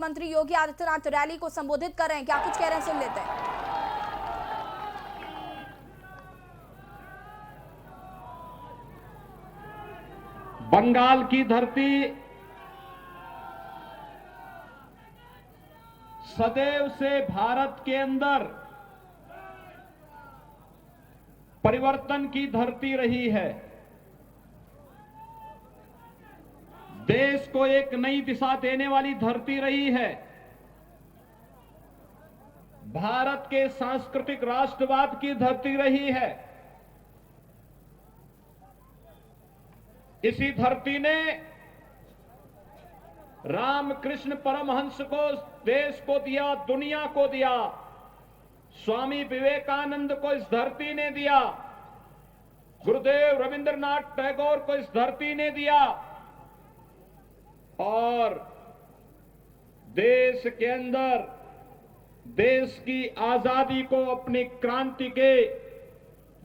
मुख्यमंत्री योगी आदित्यनाथ रैली को संबोधित कर रहे हैं, क्या कुछ कह रहे हैं, सुन लेते हैं। बंगाल की धरती सदैव से भारत के अंदर परिवर्तन की धरती रही है। देश को एक नई दिशा देने वाली धरती रही है। भारत के सांस्कृतिक राष्ट्रवाद की धरती रही है। इसी धरती ने रामकृष्ण परमहंस को देश को दिया, दुनिया को दिया। स्वामी विवेकानंद को इस धरती ने दिया। गुरुदेव रविंद्रनाथ टैगोर को इस धरती ने दिया। और देश के अंदर देश की आजादी को अपनी क्रांति के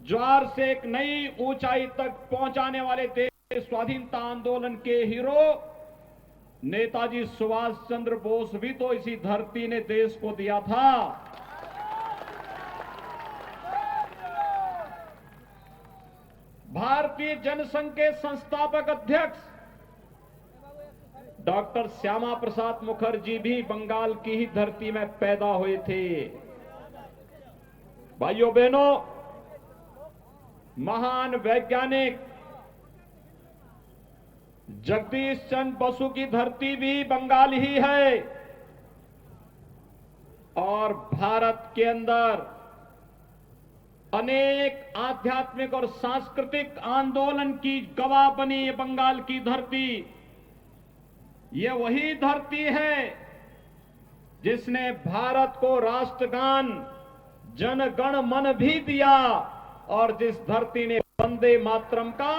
ज्वार से एक नई ऊंचाई तक पहुंचाने वाले देश स्वाधीनता आंदोलन के हीरो नेताजी सुभाष चंद्र बोस भी तो इसी धरती ने देश को दिया था। भारतीय जनसंघ के संस्थापक अध्यक्ष डॉक्टर श्यामा प्रसाद मुखर्जी भी बंगाल की ही धरती में पैदा हुए थे। भाइयों बहनों, महान वैज्ञानिक जगदीश चंद्र बसु की धरती भी बंगाल ही है। और भारत के अंदर अनेक आध्यात्मिक और सांस्कृतिक आंदोलन की गवाह बनी ये बंगाल की धरती। ये वही धरती है जिसने भारत को राष्ट्रगान जन गण मन भी दिया और जिस धरती ने वंदे मातरम का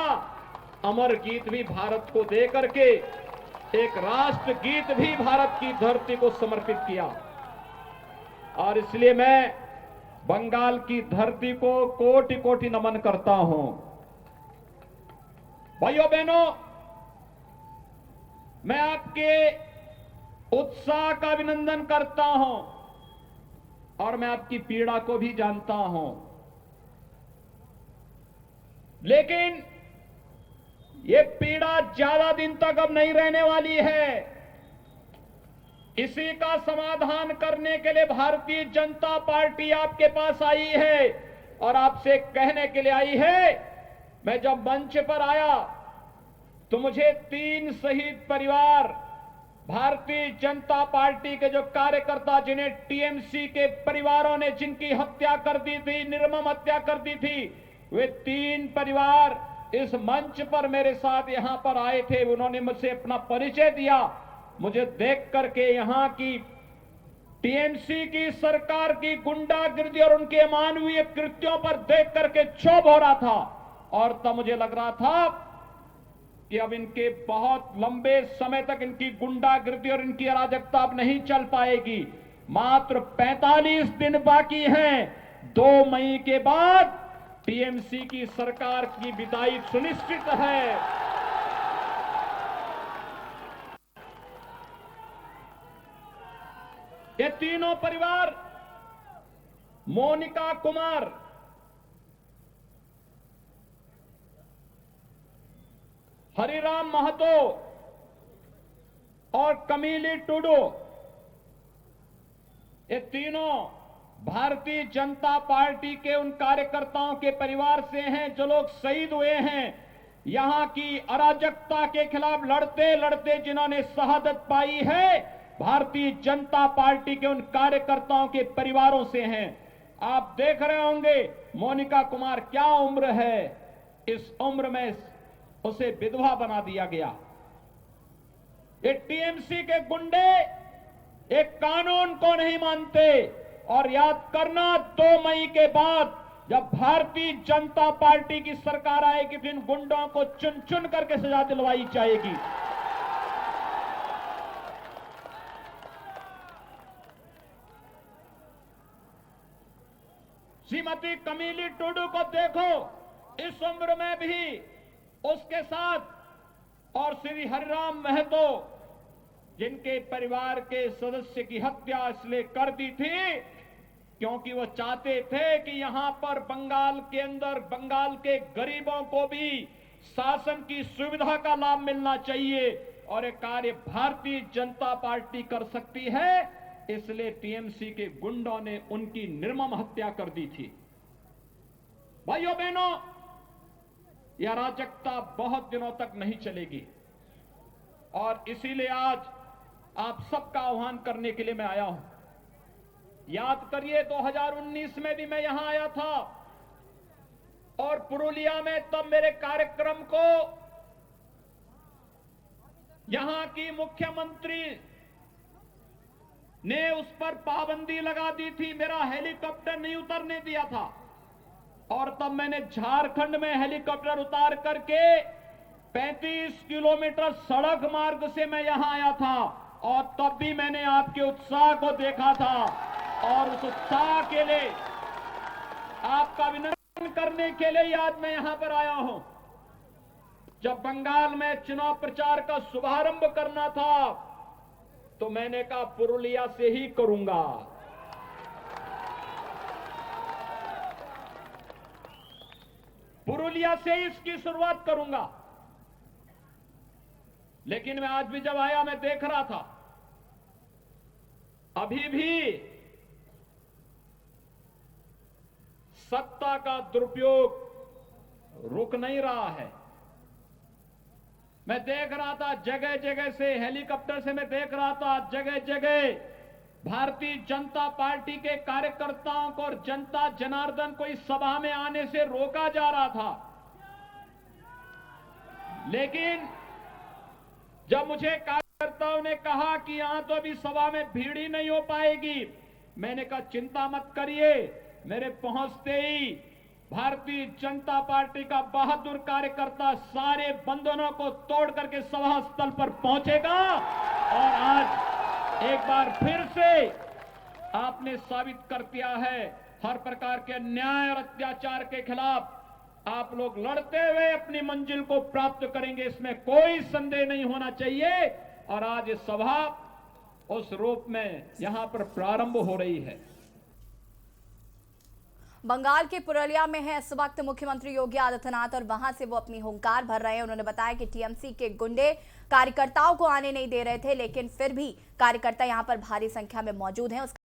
अमर गीत भी भारत को दे करके एक राष्ट्र गीत भी भारत की धरती को समर्पित किया। और इसलिए मैं बंगाल की धरती को कोटि कोटि नमन करता हूं। भाइयों बहनों, मैं आपके उत्साह का अभिनंदन करता हूं और मैं आपकी पीड़ा को भी जानता हूं। लेकिन ये पीड़ा ज्यादा दिन तक अब नहीं रहने वाली है। इसी का समाधान करने के लिए भारतीय जनता पार्टी आपके पास आई है और आपसे कहने के लिए आई है। मैं जब मंच पर आया तो मुझे 3 शहीद परिवार, भारतीय जनता पार्टी के जो कार्यकर्ता जिन्हें टीएमसी के परिवारों ने जिनकी हत्या कर दी थी, निर्मम हत्या कर दी थी, वे 3 परिवार इस मंच पर मेरे साथ यहां पर आए थे। उन्होंने मुझसे अपना परिचय दिया। मुझे देख करके यहां की टीएमसी की सरकार की गुंडागिर्दी और उनके अमानवीय कृत्यों पर देख करके क्षोभ हो रहा था। और तब मुझे लग रहा था कि अब इनके बहुत लंबे समय तक इनकी गुंडागिर्दी और इनकी अराजकता अब नहीं चल पाएगी। मात्र 45 दिन बाकी हैं। 2 मई के बाद टीएमसी की सरकार की विदाई सुनिश्चित है। ये तीनों परिवार, मोनिका कुमार, हरिराम महतो और कमीली टुडू, ये तीनों भारतीय जनता पार्टी के उन कार्यकर्ताओं के परिवार से हैं जो लोग शहीद हुए हैं। यहां की अराजकता के खिलाफ लड़ते लड़ते जिन्होंने शहादत पाई है, भारतीय जनता पार्टी के उन कार्यकर्ताओं के परिवारों से हैं। आप देख रहे होंगे मोनिका कुमार क्या उम्र है, इस उम्र में उसे विधवा बना दिया गया। ये टीएमसी के गुंडे एक कानून को नहीं मानते। और याद करना, 2 मई के बाद जब भारतीय जनता पार्टी की सरकार आएगी तो इन गुंडों को चुन चुन करके सजा दिलवाई जाएगी। श्रीमती कमीली टुडू को देखो, इस उम्र में भी उसके साथ, और श्री हरिराम महतो जिनके परिवार के सदस्य की हत्या इसलिए कर दी थी क्योंकि वो चाहते थे कि यहां पर बंगाल के अंदर बंगाल के गरीबों को भी शासन की सुविधा का लाभ मिलना चाहिए और ये कार्य भारतीय जनता पार्टी कर सकती है, इसलिए टीएमसी के गुंडों ने उनकी निर्मम हत्या कर दी थी। भाइयों बहनों, यह अराजकता बहुत दिनों तक नहीं चलेगी और इसीलिए आज आप सबका आह्वान करने के लिए मैं आया हूं। याद करिए 2019 में भी मैं यहां आया था और पुरुलिया में तब मेरे कार्यक्रम को यहां की मुख्यमंत्री ने उस पर पाबंदी लगा दी थी, मेरा हेलीकॉप्टर नहीं उतरने दिया था और तब मैंने झारखंड में हेलीकॉप्टर उतार करके 35 किलोमीटर सड़क मार्ग से मैं यहां आया था और तब भी मैंने आपके उत्साह को देखा था और उस उत्साह के लिए आपका अभिनंदन करने के लिए आज मैं यहां पर आया हूं। जब बंगाल में चुनाव प्रचार का शुभारंभ करना था तो मैंने कहा पुरुलिया से ही करूंगा। पुरुलिया से ही इसकी शुरुआत करूंगा। लेकिन मैं आज भी जब आया मैं देख रहा था अभी भी सत्ता का दुरुपयोग रुक नहीं रहा है। मैं देख रहा था जगह जगह से हेलीकॉप्टर से मैं देख रहा था जगह जगह भारतीय जनता पार्टी के कार्यकर्ताओं को और जनता जनार्दन को इस सभा में आने से रोका जा रहा था। लेकिन जब मुझे कार्यकर्ताओं ने कहा कि यहां तो अभी सभा में भीड़ ही नहीं हो पाएगी, मैंने कहा चिंता मत करिए, मेरे पहुंचते ही भारतीय जनता पार्टी का बहादुर कार्यकर्ता सारे बंधनों को तोड़ करके सभा स्थल पर पहुंचेगा और आज एक बार फिर से आपने साबित कर दिया है हर प्रकार के अन्याय और अत्याचार के खिलाफ आप लोग लड़ते हुए अपनी मंजिल को प्राप्त करेंगे, इसमें कोई संदेह नहीं होना चाहिए। और आज ये सभा उस रूप में यहां पर प्रारंभ हो रही है। बंगाल के पुरुलिया में है इस वक्त मुख्यमंत्री योगी आदित्यनाथ और वहां से वो अपनी हुंकार भर रहे हैं। उन्होंने बताया कि टीएमसी के गुंडे कार्यकर्ताओं को आने नहीं दे रहे थे, लेकिन फिर भी कार्यकर्ता यहां पर भारी संख्या में मौजूद हैं।